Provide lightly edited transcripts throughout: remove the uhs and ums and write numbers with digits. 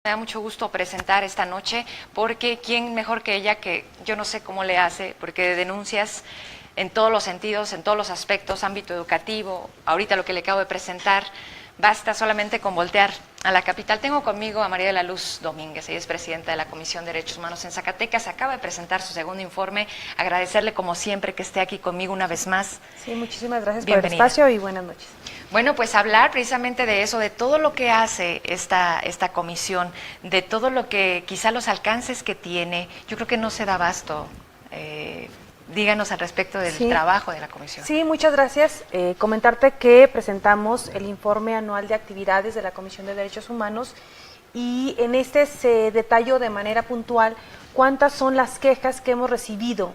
Me da mucho gusto presentar esta noche porque quién mejor que ella, que yo no sé cómo le hace, porque denuncias en todos los sentidos, en todos los aspectos, ámbito educativo, ahorita lo que le acabo de presentar, basta solamente con voltear a la capital. Tengo conmigo a María de la Luz Domínguez, ella es presidenta de la Comisión de Derechos Humanos en Zacatecas, acaba de presentar su segundo informe, agradecerle como siempre que esté aquí conmigo una vez más. Sí, muchísimas gracias por el Bienvenida. espacio y buenas noches. Bueno, pues hablar precisamente de eso, de todo lo que hace esta comisión, de todo lo que quizá los alcances que tiene, yo creo que no se da abasto. Díganos al respecto del trabajo de la comisión. Sí, muchas gracias. Comentarte que presentamos el informe anual de actividades de la Comisión de Derechos Humanos y en este se detalló de manera puntual cuántas son las quejas que hemos recibido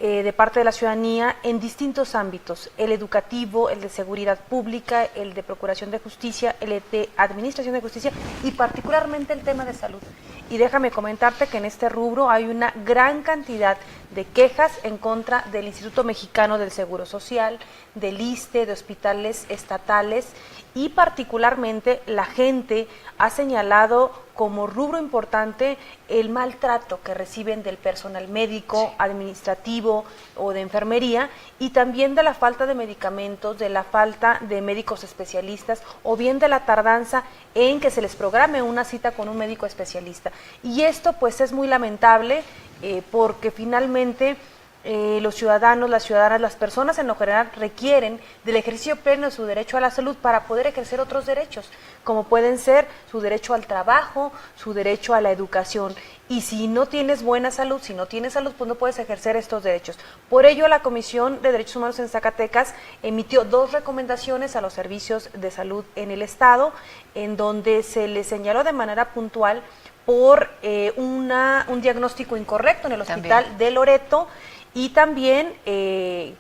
de parte de la ciudadanía en distintos ámbitos, el educativo, el de seguridad pública, el de procuración de justicia, el de administración de justicia y particularmente el tema de salud. Y déjame comentarte que en este rubro hay una gran cantidad de quejas en contra del Instituto Mexicano del Seguro Social, del ISSSTE, de hospitales estatales y particularmente la gente ha señalado como rubro importante el maltrato que reciben del personal médico, administrativo o de enfermería y también de la falta de medicamentos, de la falta de médicos especialistas o bien de la tardanza en que se les programe una cita con un médico especialista. Y esto pues es muy lamentable porque finalmente los ciudadanos, las ciudadanas, las personas en lo general requieren del ejercicio pleno de su derecho a la salud para poder ejercer otros derechos, como pueden ser su derecho al trabajo, su derecho a la educación. Y si no tienes buena salud, si no tienes salud, pues no puedes ejercer estos derechos. Por ello, la Comisión de Derechos Humanos en Zacatecas emitió 2 recomendaciones a los servicios de salud en el Estado, en donde se les señaló de manera puntual por un diagnóstico incorrecto en el hospital de Loreto, y también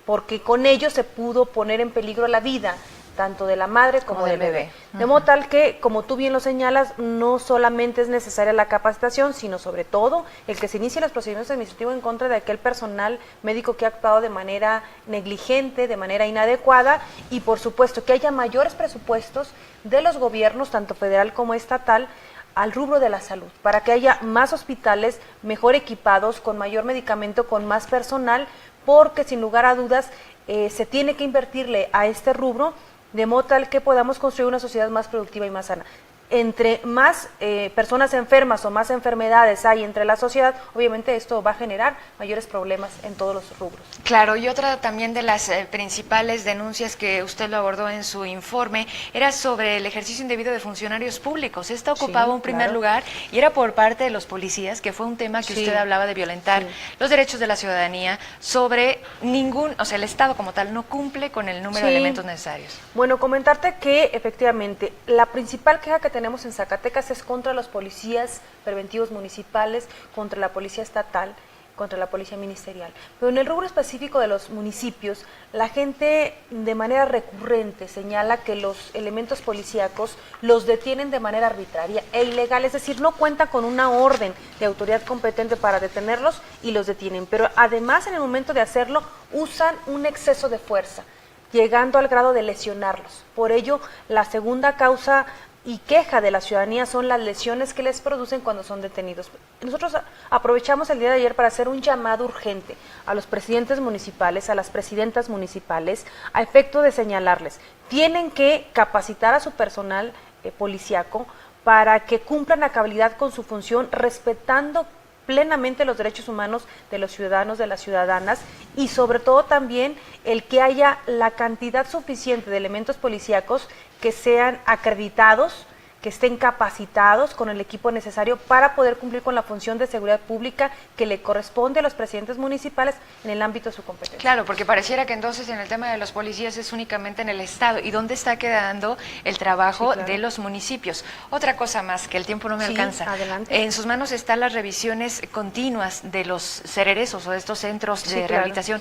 porque con ello se pudo poner en peligro la vida tanto de la madre como del bebé. De modo tal que, como tú bien lo señalas, no solamente es necesaria la capacitación, sino sobre todo el que se inicie los procedimientos administrativos en contra de aquel personal médico que ha actuado de manera negligente, de manera inadecuada, y por supuesto que haya mayores presupuestos de los gobiernos, tanto federal como estatal, al rubro de la salud, para que haya más hospitales mejor equipados, con mayor medicamento, con más personal, porque sin lugar a dudas se tiene que invertirle a este rubro de modo tal que podamos construir una sociedad más productiva y más sana. Entre más personas enfermas o más enfermedades hay entre la sociedad, obviamente esto va a generar mayores problemas en todos los rubros. Claro, y otra también de las principales denuncias que usted lo abordó en su informe era sobre el ejercicio indebido de funcionarios públicos. Esta ocupaba un primer lugar y era por parte de los policías, que fue un tema que usted hablaba de violentar los derechos de la ciudadanía sobre el Estado como tal no cumple con el número de elementos necesarios. Bueno, comentarte que efectivamente la principal queja que tenemos en Zacatecas es contra los policías preventivos municipales, contra la policía estatal, contra la policía ministerial. Pero en el rubro específico de los municipios, la gente de manera recurrente señala que los elementos policíacos los detienen de manera arbitraria e ilegal, es decir, no cuentan con una orden de autoridad competente para detenerlos y los detienen. Pero además, en el momento de hacerlo, usan un exceso de fuerza, llegando al grado de lesionarlos. Por ello, la segunda causa y queja de la ciudadanía son las lesiones que les producen cuando son detenidos. Nosotros aprovechamos el día de ayer para hacer un llamado urgente a los presidentes municipales, a las presidentas municipales, a efecto de señalarles, tienen que capacitar a su personal policíaco para que cumplan a cabalidad con su función, respetando plenamente los derechos humanos de los ciudadanos, de las ciudadanas, y sobre todo también el que haya la cantidad suficiente de elementos policíacos que sean acreditados, que estén capacitados con el equipo necesario para poder cumplir con la función de seguridad pública que le corresponde a los presidentes municipales en el ámbito de su competencia. Claro, porque pareciera que entonces en el tema de los policías es únicamente en el Estado. ¿Y dónde está quedando el trabajo de los municipios? Otra cosa más, que el tiempo no me alcanza. Adelante. En sus manos están las revisiones continuas de los cereresos o de estos centros de rehabilitación.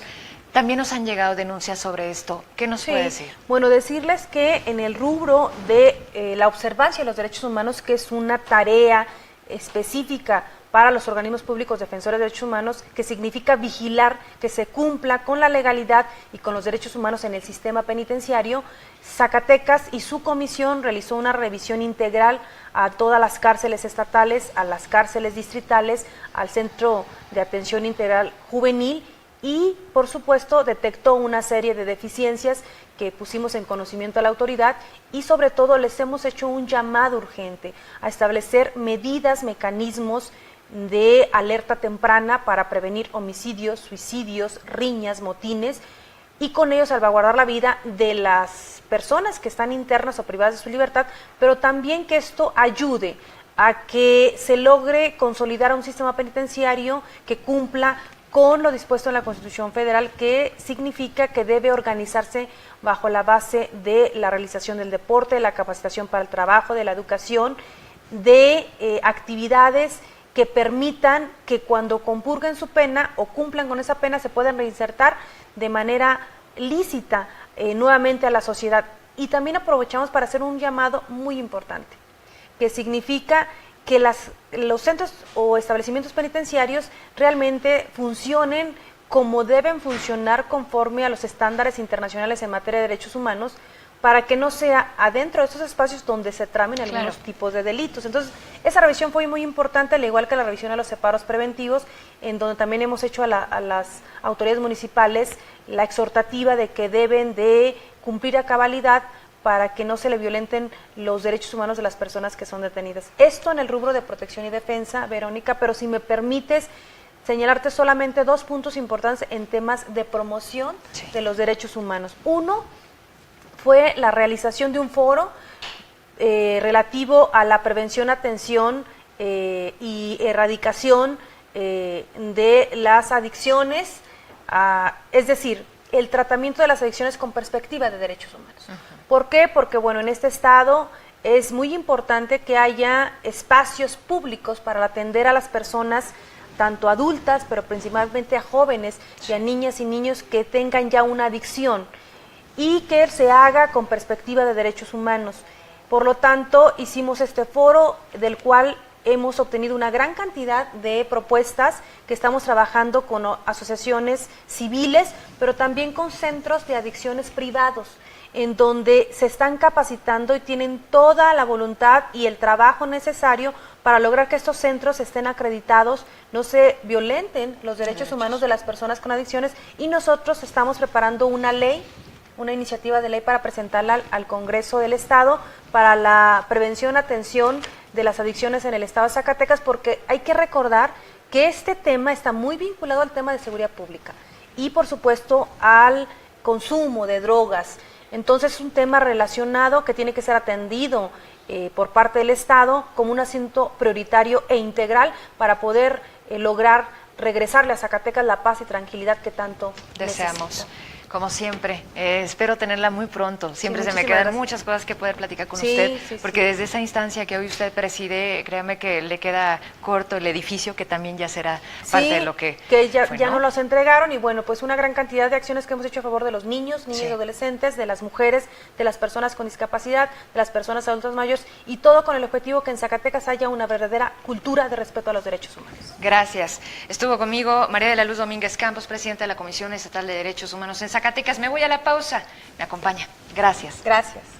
También nos han llegado denuncias sobre esto. ¿Qué nos puede decir? Bueno, decirles que en el rubro de la observancia de los derechos humanos, que es una tarea específica para los organismos públicos defensores de derechos humanos, que significa vigilar que se cumpla con la legalidad y con los derechos humanos en el sistema penitenciario. Zacatecas y su comisión realizó una revisión integral a todas las cárceles estatales, a las cárceles distritales, al Centro de Atención Integral Juvenil y, por supuesto, detectó una serie de deficiencias que pusimos en conocimiento a la autoridad y, sobre todo, les hemos hecho un llamado urgente a establecer medidas, mecanismos de alerta temprana para prevenir homicidios, suicidios, riñas, motines y con ello salvaguardar la vida de las personas que están internas o privadas de su libertad, pero también que esto ayude a que se logre consolidar un sistema penitenciario que cumpla con lo dispuesto en la Constitución Federal, que significa que debe organizarse bajo la base de la realización del deporte, de la capacitación para el trabajo, de la educación, de actividades que permitan que cuando compurguen su pena o cumplan con esa pena se puedan reinsertar de manera lícita nuevamente a la sociedad. Y también aprovechamos para hacer un llamado muy importante, que significa que los centros o establecimientos penitenciarios realmente funcionen como deben funcionar conforme a los estándares internacionales en materia de derechos humanos, para que no sea adentro de estos espacios donde se tramen algunos tipos de delitos. Entonces, esa revisión fue muy importante, al igual que la revisión a los separos preventivos, en donde también hemos hecho a las autoridades municipales la exhortativa de que deben de cumplir a cabalidad para que no se le violenten los derechos humanos de las personas que son detenidas. Esto en el rubro de protección y defensa, Verónica, pero si me permites señalarte solamente 2 puntos importantes en temas de promoción de los derechos humanos. Uno fue la realización de un foro relativo a la prevención, atención y erradicación de las adicciones, es decir, el tratamiento de las adicciones con perspectiva de derechos humanos. ¿Por qué? Porque, bueno, en este estado es muy importante que haya espacios públicos para atender a las personas, tanto adultas, pero principalmente a jóvenes y a niñas y niños que tengan ya una adicción, y que se haga con perspectiva de derechos humanos. Por lo tanto, hicimos este foro del cual hemos obtenido una gran cantidad de propuestas que estamos trabajando con asociaciones civiles, pero también con centros de adicciones privados, en donde se están capacitando y tienen toda la voluntad y el trabajo necesario para lograr que estos centros estén acreditados, no se violenten los derechos humanos de las personas con adicciones, y nosotros estamos preparando una ley, una iniciativa de ley para presentarla al Congreso del Estado para la prevención, atención de las adicciones en el Estado de Zacatecas, porque hay que recordar que este tema está muy vinculado al tema de seguridad pública y, por supuesto, al consumo de drogas. Entonces, es un tema relacionado que tiene que ser atendido por parte del Estado como un asunto prioritario e integral para poder lograr regresarle a Zacatecas la paz y tranquilidad que tanto deseamos. necesita. Como siempre, espero tenerla muy pronto. Siempre se me quedan muchas cosas que poder platicar con usted, porque desde esa instancia que hoy usted preside, créame que le queda corto el edificio, que también ya será parte de lo que ya, fue, ya ¿no? nos los entregaron, y bueno, pues una gran cantidad de acciones que hemos hecho a favor de los niños y adolescentes, de las mujeres, de las personas con discapacidad, de las personas adultas mayores, y todo con el objetivo que en Zacatecas haya una verdadera cultura de respeto a los derechos humanos. Gracias. Estuvo conmigo María de la Luz Domínguez Campos, presidenta de la Comisión Estatal de Derechos Humanos en Zacatecas. Me voy a la pausa. Me acompaña. Gracias. Gracias.